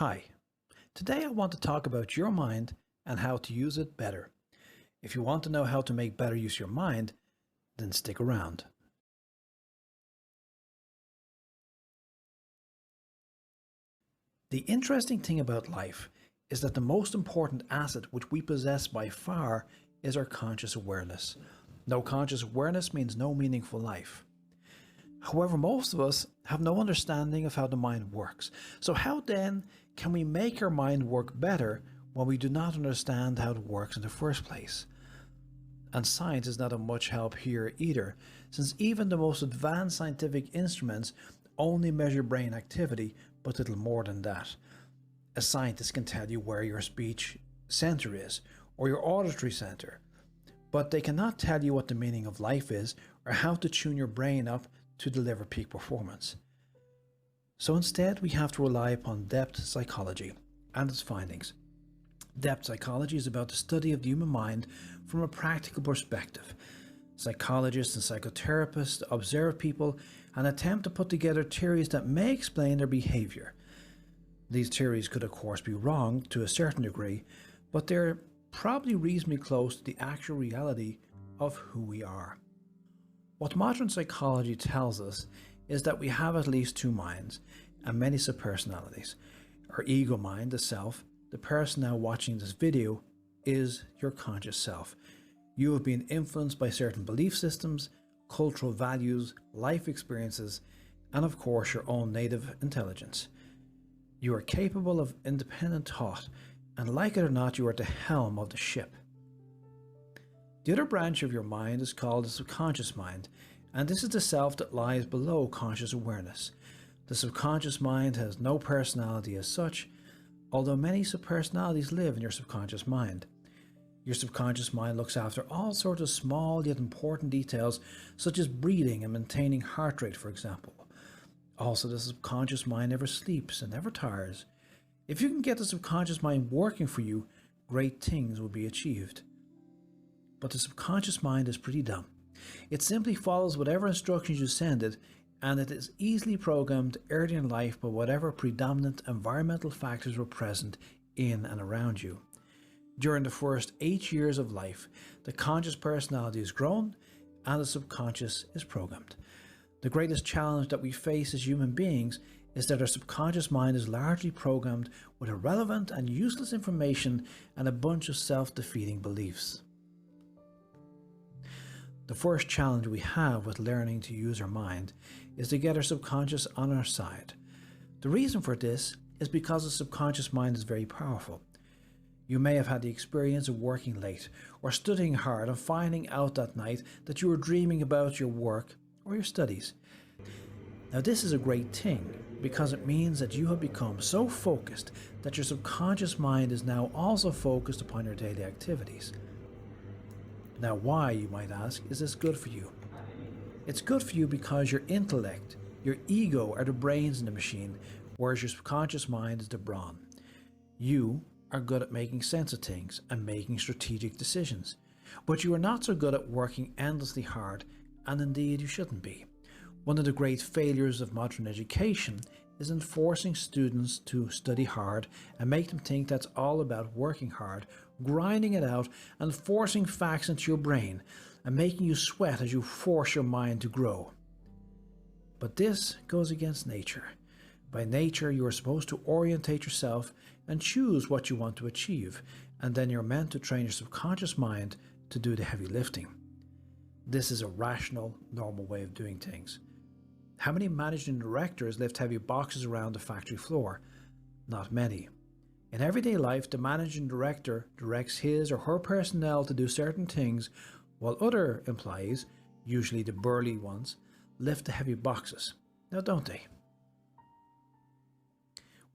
Hi, today I want to talk about your mind and how to use it better. If you want to know how to make better use of your mind, then stick around. The interesting thing about life is that the most important asset which we possess by far is our conscious awareness. No conscious awareness means no meaningful life. However, most of us have no understanding of how the mind works. So how then can we make our mind work better when we do not understand how it works in the first place? And science is not of much help here either, since even the most advanced scientific instruments only measure brain activity, but little more than that. A scientist can tell you where your speech center is, or your auditory center, but they cannot tell you what the meaning of life is, or how to tune your brain up to deliver peak performance. So instead, we have to rely upon depth psychology and its findings. Depth psychology is about the study of the human mind from a practical perspective. Psychologists and psychotherapists observe people and attempt to put together theories that may explain their behavior. These theories could of course be wrong to a certain degree, but they're probably reasonably close to the actual reality of who we are. What modern psychology tells us is that we have at least two minds and many subpersonalities. Our ego mind, the self, the person now watching this video, is your conscious self. You have been influenced by certain belief systems, cultural values, life experiences, and of course your own native intelligence. You are capable of independent thought, and like it or not, you are at the helm of the ship. The other branch of your mind is called the subconscious mind, and this is the self that lies below conscious awareness. The subconscious mind has no personality as such, although many subpersonalities live in your subconscious mind. Your subconscious mind looks after all sorts of small yet important details, such as breathing and maintaining heart rate, for example. Also, the subconscious mind never sleeps and never tires. If you can get the subconscious mind working for you, great things will be achieved. But the subconscious mind is pretty dumb. It simply follows whatever instructions you send it, and it is easily programmed early in life by whatever predominant environmental factors were present in and around you. During the first 8 years of life, the conscious personality is grown and the subconscious is programmed. The greatest challenge that we face as human beings is that our subconscious mind is largely programmed with irrelevant and useless information and a bunch of self-defeating beliefs. The first challenge we have with learning to use our mind is to get our subconscious on our side. The reason for this is because the subconscious mind is very powerful. You may have had the experience of working late or studying hard and finding out that night that you were dreaming about your work or your studies. Now this is a great thing because it means that you have become so focused that your subconscious mind is now also focused upon your daily activities. Now why, you might ask, is this good for you? It's good for you because your intellect, your ego are the brains in the machine, whereas your subconscious mind is the brawn. You are good at making sense of things and making strategic decisions, but you are not so good at working endlessly hard, and indeed you shouldn't be. One of the great failures of modern education is in forcing students to study hard and make them think that's all about working hard, grinding it out and forcing facts into your brain and making you sweat as you force your mind to grow. But this goes against nature. By nature, you are supposed to orientate yourself and choose what you want to achieve, and then you're meant to train your subconscious mind to do the heavy lifting. This is a rational, normal way of doing things. How many managing directors lift heavy boxes around the factory floor? Not many. In everyday life, the managing director directs his or her personnel to do certain things, while other employees, usually the burly ones, lift the heavy boxes. Now don't they?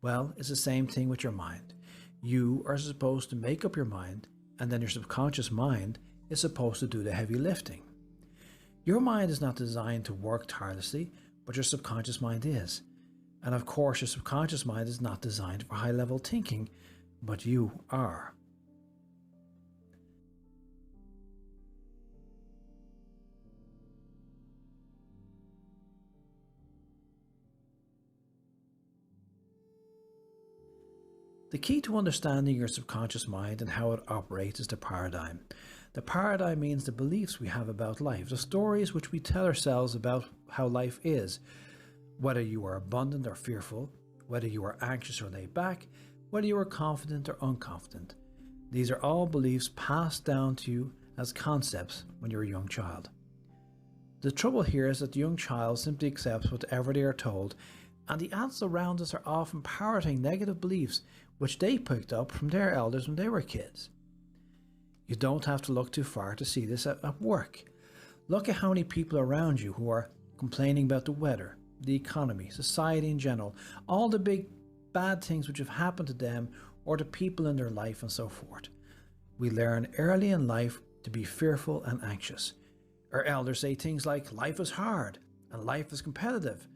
Well, it's the same thing with your mind. You are supposed to make up your mind, and then your subconscious mind is supposed to do the heavy lifting. Your mind is not designed to work tirelessly, but your subconscious mind is. And of course, your subconscious mind is not designed for high-level thinking, but you are. The key to understanding your subconscious mind and how it operates is the paradigm. The paradigm means the beliefs we have about life, the stories which we tell ourselves about how life is, whether you are abundant or fearful, whether you are anxious or laid back, whether you are confident or unconfident. These are all beliefs passed down to you as concepts when you're a young child. The trouble here is that the young child simply accepts whatever they are told, and the adults around us are often parroting negative beliefs which they picked up from their elders when they were kids. You don't have to look too far to see this at work. Look at how many people around you who are complaining about the weather, the economy, society in general, all the big bad things which have happened to them or to people in their life and so forth. We learn early in life to be fearful and anxious. Our elders say things like life is hard and life is competitive.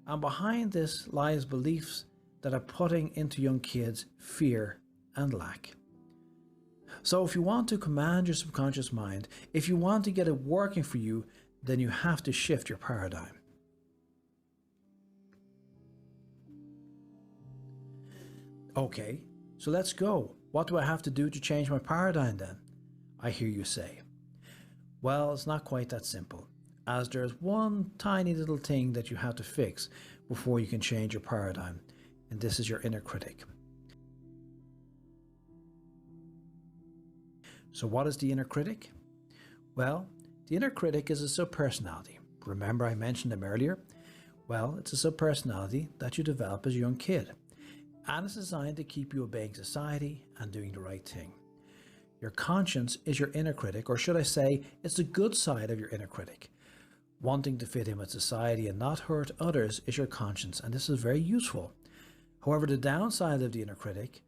And behind this lies beliefs that are putting into young kids fear and lack. So if you want to command your subconscious mind, if you want to get it working for you, then you have to shift your paradigm. Okay, so let's go. What do I have to do to change my paradigm then? I hear you say. Well, it's not quite that simple, as there's one tiny little thing that you have to fix before you can change your paradigm, and this is your inner critic. So what is the inner critic? Well, the inner critic is a subpersonality. Remember I mentioned them earlier? Well, it's a subpersonality that you develop as a young kid, and it's designed to keep you obeying society and doing the right thing. Your conscience is your inner critic, or should I say, it's the good side of your inner critic. Wanting to fit in with society and not hurt others is your conscience, and this is very useful. However, the downside of the inner critic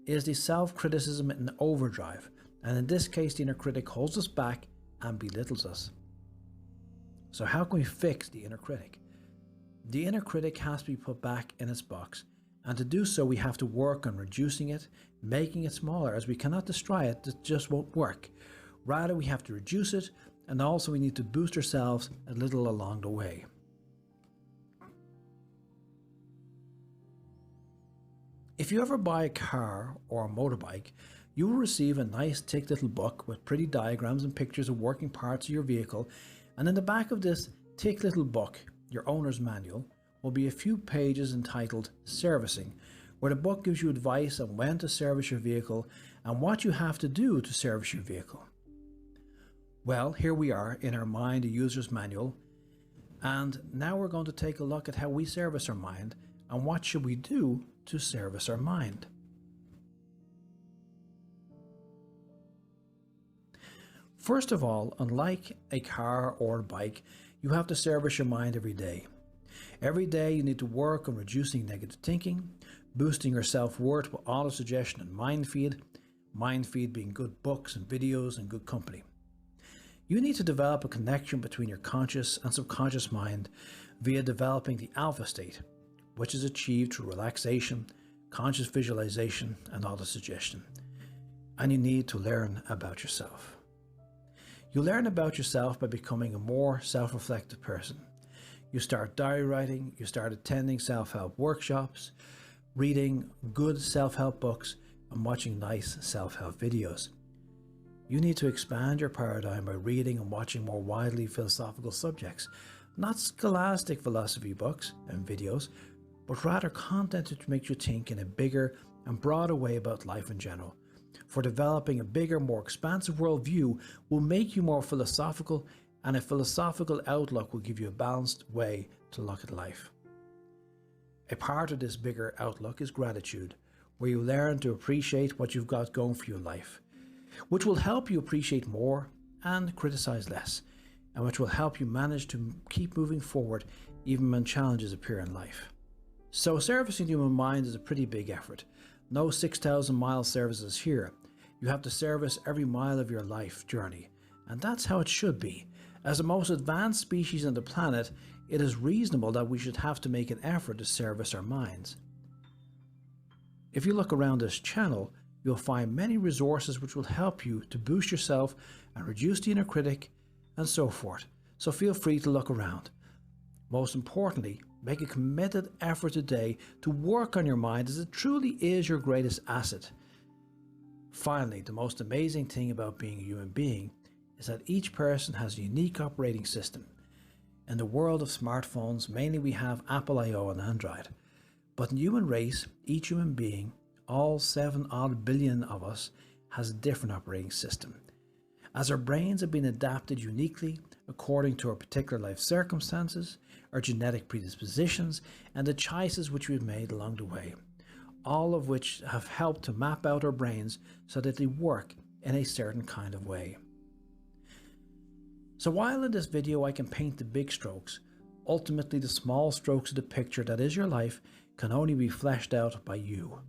is the self-criticism in overdrive, and in this case the inner critic holds us back and belittles us. So how can we fix the inner critic? The inner critic has to be put back in its box, and to do so we have to work on reducing it, making it smaller, as we cannot destroy it, it just won't work. Rather, we have to reduce it, and also we need to boost ourselves a little along the way. If you ever buy a car or a motorbike, you will receive a nice thick little book with pretty diagrams and pictures of working parts of your vehicle, and in the back of this thick little book, your owner's manual, will be a few pages entitled Servicing, where the book gives you advice on when to service your vehicle and what you have to do to service your vehicle. Well, here we are in our mind, a user's manual, and now we're going to take a look at how we service our mind and what should we do to service our mind. First of all, unlike a car or a bike, you have to service your mind every day. Every day you need to work on reducing negative thinking, boosting your self-worth with auto-suggestion and mind feed being good books and videos and good company. You need to develop a connection between your conscious and subconscious mind via developing the alpha state, which is achieved through relaxation, conscious visualization and auto-suggestion. And you need to learn about yourself. You learn about yourself by becoming a more self-reflective person. You start diary writing, you start attending self-help workshops, reading good self-help books, and watching nice self-help videos. You need to expand your paradigm by reading and watching more widely philosophical subjects, not scholastic philosophy books and videos, but rather content which makes you think in a bigger and broader way about life in general. For developing a bigger, more expansive worldview will make you more philosophical, and a philosophical outlook will give you a balanced way to look at life. A part of this bigger outlook is gratitude, where you learn to appreciate what you've got going for your life, which will help you appreciate more and criticize less, and which will help you manage to keep moving forward even when challenges appear in life. So servicing the human mind is a pretty big effort. No 6,000 mile services here. You have to service every mile of your life journey, and that's how it should be. As the most advanced species on the planet, it is reasonable that we should have to make an effort to service our minds. If you look around this channel, you'll find many resources which will help you to boost yourself and reduce the inner critic and so forth. So feel free to look around. Most importantly, make a committed effort today to work on your mind, as it truly is your greatest asset. Finally, the most amazing thing about being a human being is that each person has a unique operating system. In the world of smartphones, mainly we have Apple I/O and Android. But in the human race, each human being, all 7 odd billion of us, has a different operating system, as our brains have been adapted uniquely according to our particular life circumstances, our genetic predispositions, and the choices which we've made along the way, all of which have helped to map out our brains so that they work in a certain kind of way. So while in this video I can paint the big strokes, ultimately the small strokes of the picture that is your life can only be fleshed out by you.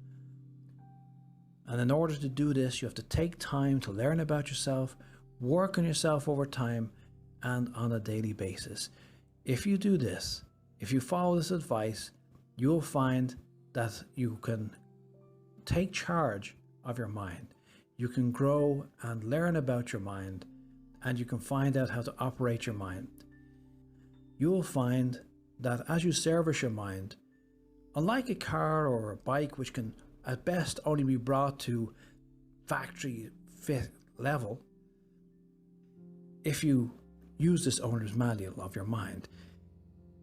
And in order to do this, you have to take time to learn about yourself, work on yourself over time and on a daily basis. If you do this, if you follow this advice, you will find that you can take charge of your mind. You can grow and learn about your mind, and you can find out how to operate your mind. You will find that as you service your mind, unlike a car or a bike, which can at best only be brought to factory fit level, if you use this owner's manual of your mind,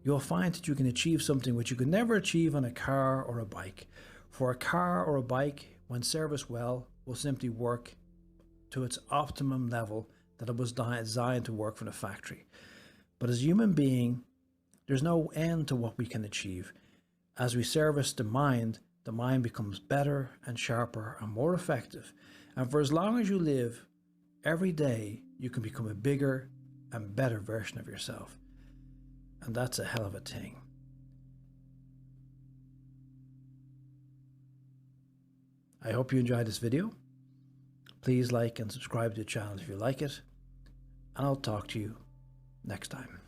you'll find that you can achieve something which you could never achieve on a car or a bike. For a car or a bike, when serviced well, will simply work to its optimum level that it was designed to work from the factory. But as a human being, there's no end to what we can achieve. As we service the mind becomes better and sharper and more effective. And for as long as you live, every day you can become a bigger and better version of yourself. And that's a hell of a thing. I hope you enjoyed this video. Please like and subscribe to the channel if you like it. And I'll talk to you next time.